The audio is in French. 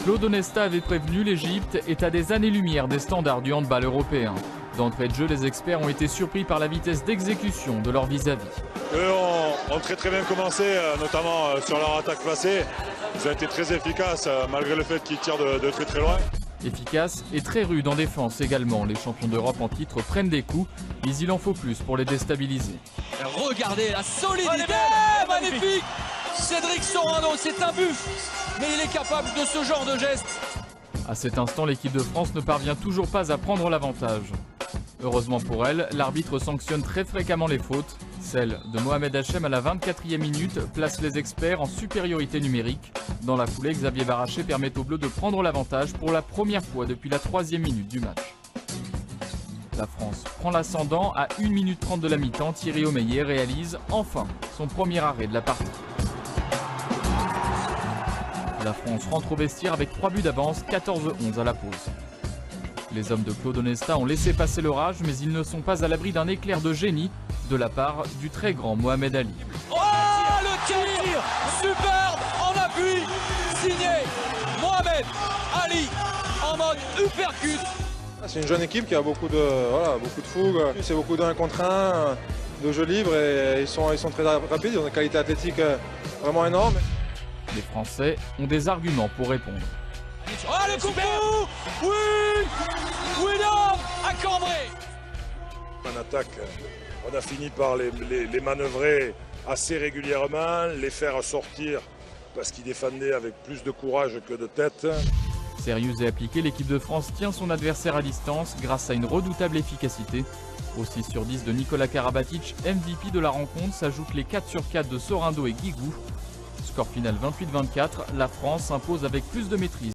Claude Onesta avait prévenu, l'Égypte est à des années-lumière des standards du handball européen. D'entrée de jeu, les experts ont été surpris par la vitesse d'exécution de leur vis-à-vis. Eux ont très bien commencé, notamment sur leur attaque placée. Ils ont été très efficaces malgré le fait qu'ils tirent de très loin. Efficace et très rude en défense également. Les champions d'Europe en titre prennent des coups, mais il en faut plus pour les déstabiliser. Regardez la solidité, magnifique. Cédric Sorano, c'est un buff, mais il est capable de ce genre de geste. À cet instant, l'équipe de France ne parvient toujours pas à prendre l'avantage. Heureusement pour elle, l'arbitre sanctionne très fréquemment les fautes. Celle de Mohamed Hachem à la 24e minute place les experts en supériorité numérique. Dans la foulée, Xavier Baraché permet aux Bleus de prendre l'avantage pour la première fois depuis la 3e minute du match. La France prend l'ascendant à 1 minute 30 de la mi-temps. Thierry Omeyer réalise enfin son premier arrêt de la partie. La France rentre au vestiaire avec 3 buts d'avance, 14-11 à la pause. Les hommes de Claude Onesta ont laissé passer l'orage, mais ils ne sont pas à l'abri d'un éclair de génie de la part du très grand Mohamed Ali. Oh, le tir superbe en appui, signé Mohamed Ali en mode uppercut. C'est une jeune équipe qui a beaucoup de fougue, c'est beaucoup de 1 contre 1, de jeu libre et ils sont très rapides, ils ont une qualité athlétique vraiment énorme. Les Français ont des arguments pour répondre. Oh, le coup de fou. Oui, William à Cambrai. En attaque, on a fini par les manœuvrer assez régulièrement, les faire sortir parce qu'ils défendaient avec plus de courage que de tête. Sérieuse et appliquée, l'équipe de France tient son adversaire à distance grâce à une redoutable efficacité. Au 6 sur 10 de Nikola Karabatic, MVP de la rencontre, s'ajoutent les 4 sur 4 de Sorindo et Guigou. Score final 28-24, la France s'impose avec plus de maîtrise.